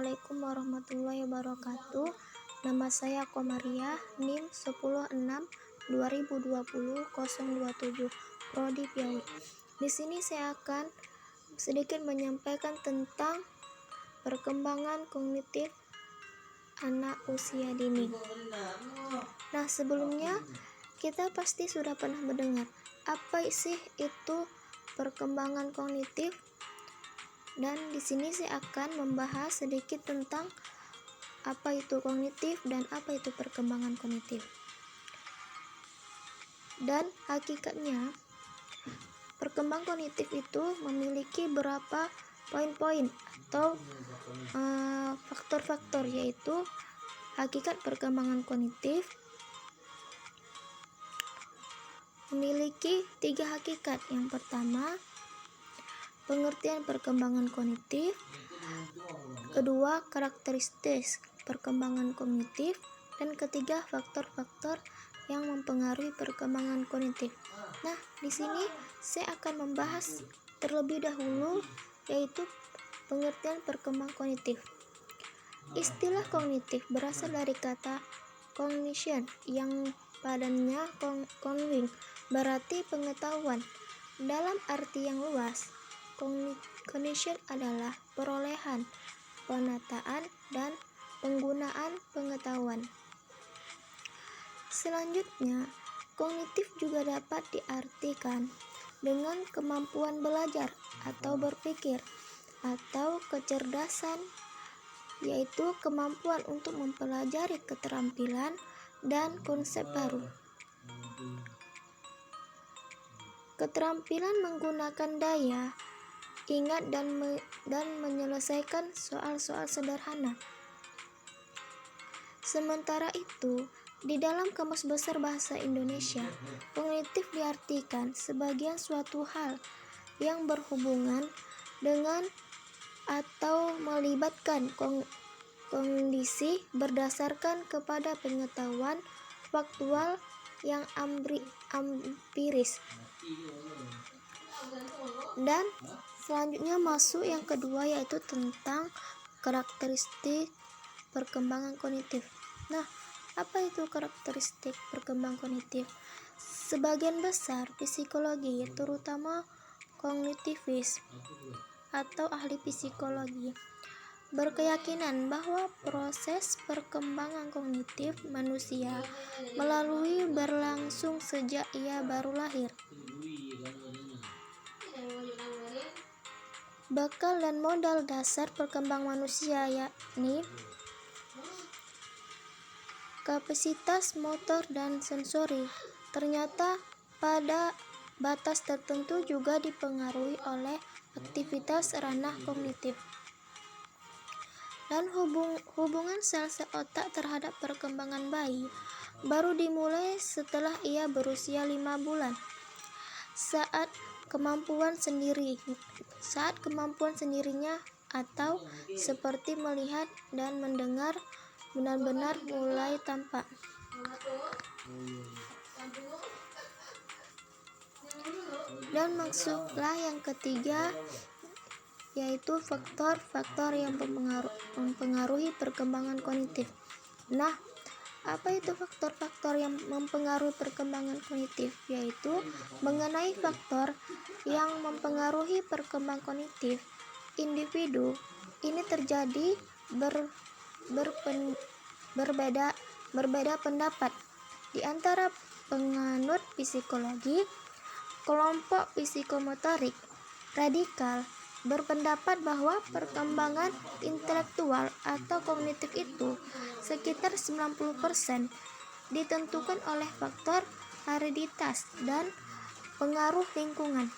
Assalamualaikum warahmatullahi wabarakatuh. Nama saya Komariah, NIM 106-2020-027, Prodi PIAWI. Di sini saya akan sedikit menyampaikan tentang perkembangan kognitif anak usia dini. Nah, sebelumnya kita pasti sudah pernah mendengar apa sih itu perkembangan kognitif. Dan di sini saya akan membahas sedikit tentang apa itu kognitif dan apa itu perkembangan kognitif. Dan hakikatnya, perkembangan kognitif itu memiliki beberapa poin-poin atau faktor-faktor, yaitu hakikat perkembangan kognitif memiliki 3 hakikat. Yang pertama, pengertian perkembangan kognitif. Kedua, karakteristik perkembangan kognitif. Dan ketiga, faktor-faktor yang mempengaruhi perkembangan kognitif. Nah, di sini saya akan membahas terlebih dahulu, yaitu pengertian perkembangan kognitif. Istilah kognitif berasal dari kata cognition yang padanya cognition berarti pengetahuan. Dalam arti yang luas, cognition adalah perolehan, penataan, dan penggunaan pengetahuan. Selanjutnya, kognitif juga dapat diartikan dengan kemampuan belajar atau berpikir, atau kecerdasan, yaitu kemampuan untuk mempelajari keterampilan dan konsep baru. Keterampilan menggunakan daya ingat dan menyelesaikan soal-soal sederhana. Sementara itu, di dalam Kamus Besar Bahasa Indonesia, kognitif diartikan sebagai suatu hal yang berhubungan dengan atau melibatkan kondisi berdasarkan kepada pengetahuan faktual yang empiris. Dan selanjutnya masuk yang kedua, yaitu tentang karakteristik perkembangan kognitif. Nah, apa itu karakteristik perkembangan kognitif? Sebagian besar psikologi, terutama kognitivis atau ahli psikologi, berkeyakinan bahwa proses perkembangan kognitif manusia melalui berlangsung sejak ia baru lahir. Bekal dan modal dasar perkembangan manusia yakni kapasitas motor dan sensori, ternyata pada batas tertentu juga dipengaruhi oleh aktivitas ranah kognitif. Dan hubungan sel-sel otak terhadap perkembangan bayi baru dimulai setelah ia berusia 5 bulan. Saat kemampuan sendirinya atau seperti melihat dan mendengar benar-benar mulai tampak. Dan masuklah yang ketiga, yaitu faktor-faktor yang mempengaruhi perkembangan kognitif. Nah, apa itu faktor-faktor yang mempengaruhi perkembangan kognitif? Yaitu mengenai faktor yang mempengaruhi perkembangan kognitif individu ini terjadi berbeda pendapat di antara penganut psikologi. Kelompok psikomotorik radikal berpendapat bahwa perkembangan intelektual atau kognitif itu sekitar 90% ditentukan oleh faktor hereditas dan pengaruh lingkungan,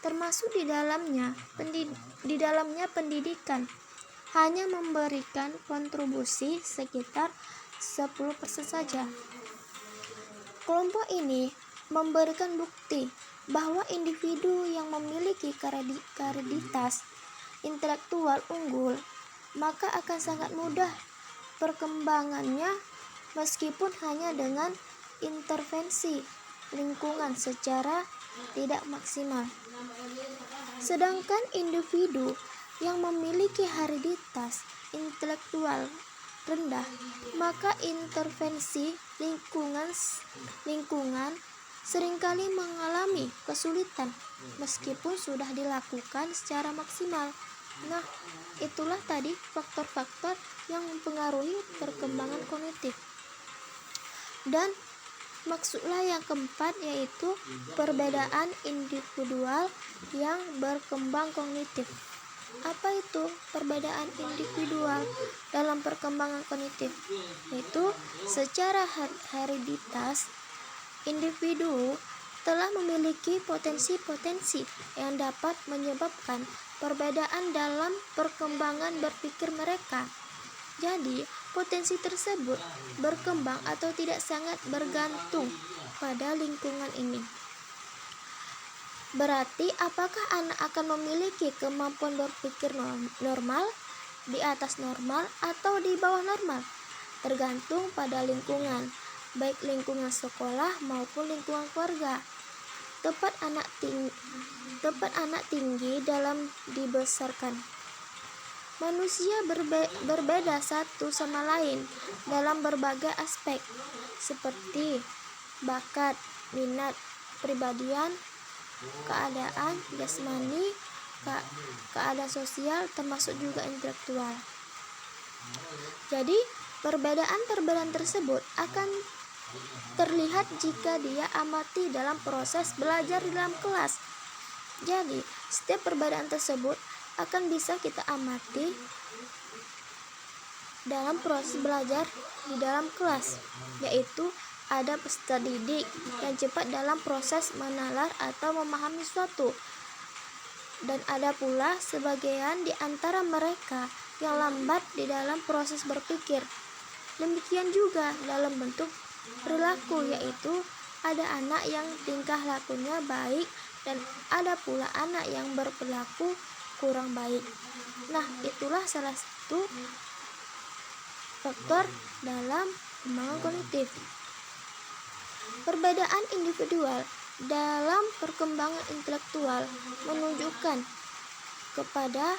termasuk di dalamnya pendidikan hanya memberikan kontribusi sekitar 10% saja. Kelompok ini memberikan bukti bahwa individu yang memiliki hereditas intelektual unggul maka akan sangat mudah perkembangannya meskipun hanya dengan intervensi lingkungan secara tidak maksimal. Sedangkan individu yang memiliki hereditas intelektual rendah, maka intervensi lingkungan seringkali mengalami kesulitan meskipun sudah dilakukan secara maksimal. Nah, itulah tadi faktor-faktor yang mempengaruhi perkembangan kognitif. Dan maksudlah yang keempat, yaitu perbedaan individual yang berkembang kognitif. Apa itu perbedaan individual dalam perkembangan kognitif? Yaitu secara hereditas, individu telah memiliki potensi-potensi yang dapat menyebabkan perbedaan dalam perkembangan berpikir mereka. Jadi, potensi tersebut berkembang atau tidak sangat bergantung pada lingkungan ini. Berarti, apakah anak akan memiliki kemampuan berpikir normal, di atas normal, atau di bawah normal? Tergantung pada lingkungan, baik lingkungan sekolah maupun lingkungan keluarga. Tempat anak tinggi dalam dibesarkan. Manusia berbeda satu sama lain dalam berbagai aspek, seperti bakat, minat, kepribadian, keadaan jasmani, keadaan sosial, termasuk juga intelektual. Jadi, perbedaan tersebut akan terlihat jika dia amati dalam proses belajar di dalam kelas. Jadi, setiap perbedaan tersebut akan bisa kita amati dalam proses belajar di dalam kelas, yaitu ada peserta didik yang cepat dalam proses menalar atau memahami sesuatu, dan ada pula sebagian di antara mereka yang lambat di dalam proses berpikir. Demikian juga dalam bentuk perilaku, yaitu ada anak yang tingkah lakunya baik dan ada pula anak yang berperilaku kurang baik. Nah, itulah salah satu faktor dalam perkembangan kognitif. Perbedaan individual dalam perkembangan intelektual menunjukkan kepada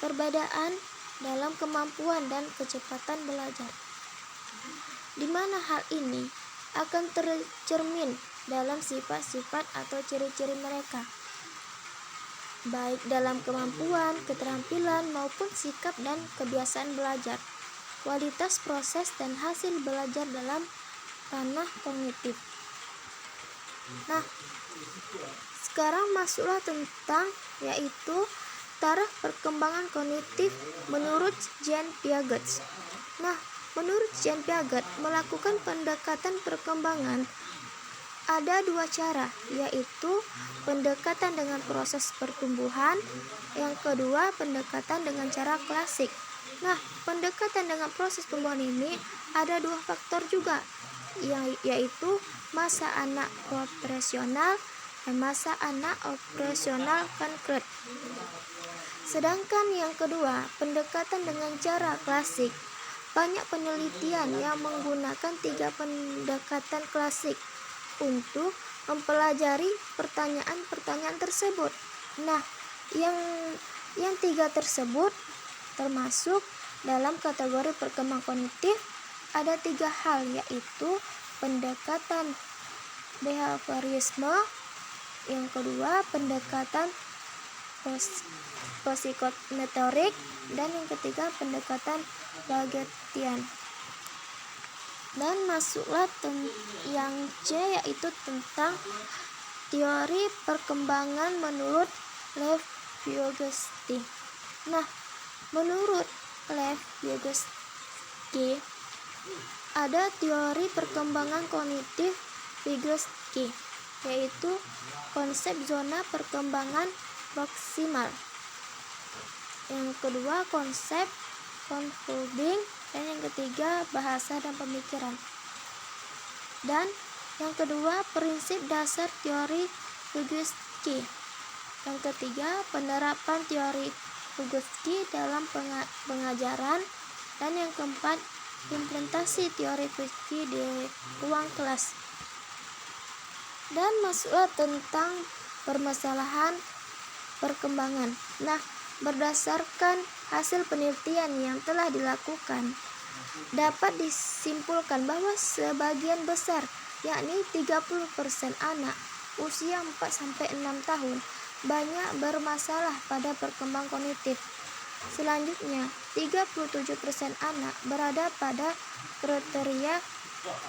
perbedaan dalam kemampuan dan kecepatan belajar, di mana hal ini akan tercermin dalam sifat-sifat atau ciri-ciri mereka, baik dalam kemampuan, keterampilan, maupun sikap dan kebiasaan belajar, kualitas proses dan hasil belajar dalam ranah kognitif. Nah, sekarang masuklah tentang yaitu taraf perkembangan kognitif menurut Jean Piaget. Nah, menurut Jean Piaget, melakukan pendekatan perkembangan ada dua cara, yaitu pendekatan dengan proses pertumbuhan, yang kedua pendekatan dengan cara klasik. Nah, pendekatan dengan proses pertumbuhan ini ada dua faktor juga, yaitu masa anak operasional dan masa anak operasional konkret. Sedangkan yang kedua, pendekatan dengan cara klasik, banyak penelitian yang menggunakan 3 pendekatan klasik untuk mempelajari pertanyaan-pertanyaan tersebut. Nah, yang 3 tersebut termasuk dalam kategori perkembangan kognitif ada 3 hal, yaitu pendekatan behaviorisme, yang kedua pendekatan psikomotorik, dan yang ketiga pendekatan Bagetian. Dan masuklah yang C, yaitu tentang teori perkembangan menurut Lev Vygotsky. Nah, menurut Lev Vygotsky ada teori perkembangan kognitif Vygotsky, yaitu konsep zona perkembangan maksimal. Yang kedua konsep confounding, dan yang ketiga bahasa dan pemikiran. Dan yang kedua prinsip dasar teori Vygotsky. Yang ketiga penerapan teori Vygotsky dalam pengajaran, dan yang keempat implementasi teori Vygotsky di ruang kelas. Dan masuklah tentang permasalahan perkembangan. Nah, Berdasarkan hasil penelitian yang telah dilakukan, dapat disimpulkan bahwa sebagian besar, yakni 30% anak usia 4-6 tahun banyak bermasalah pada perkembangan kognitif. Selanjutnya, 37% anak berada pada kriteria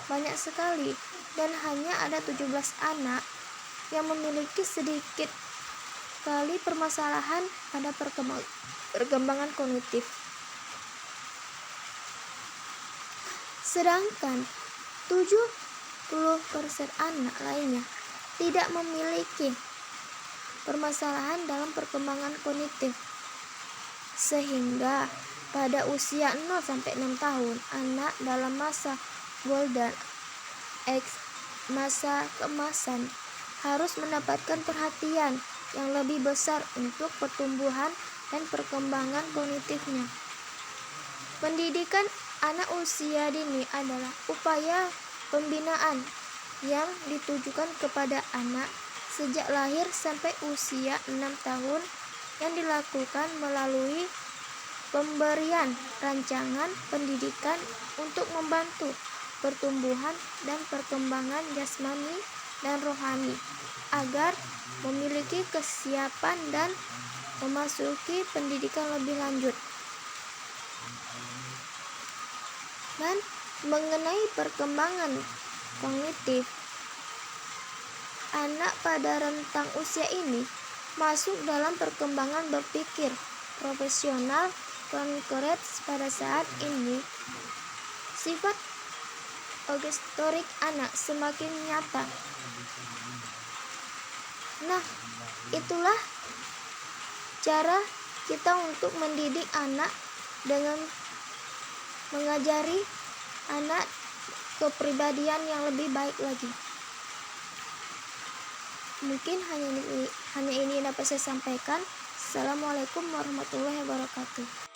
banyak sekali, dan hanya ada 17 anak yang memiliki sedikit kali permasalahan pada perkembangan kognitif. Sedangkan 70% anak lainnya tidak memiliki permasalahan dalam perkembangan kognitif. Sehingga pada usia 0-6 tahun, anak dalam masa golden age, masa keemasan, harus mendapatkan perhatian yang lebih besar untuk pertumbuhan dan perkembangan kognitifnya. Pendidikan anak usia dini adalah upaya pembinaan yang ditujukan kepada anak sejak lahir sampai usia 6 tahun yang dilakukan melalui pemberian rancangan pendidikan untuk membantu pertumbuhan dan perkembangan jasmani dan rohani agar memiliki kesiapan dan memasuki pendidikan lebih lanjut. Dan mengenai perkembangan kognitif, anak pada rentang usia ini masuk dalam perkembangan berpikir profesional konkret. Pada saat ini, sifat agestorik anak semakin nyata. Nah, itulah cara kita untuk mendidik anak dengan mengajari anak kepribadian yang lebih baik lagi. Mungkin hanya ini dapat saya sampaikan. Assalamualaikum warahmatullahi wabarakatuh.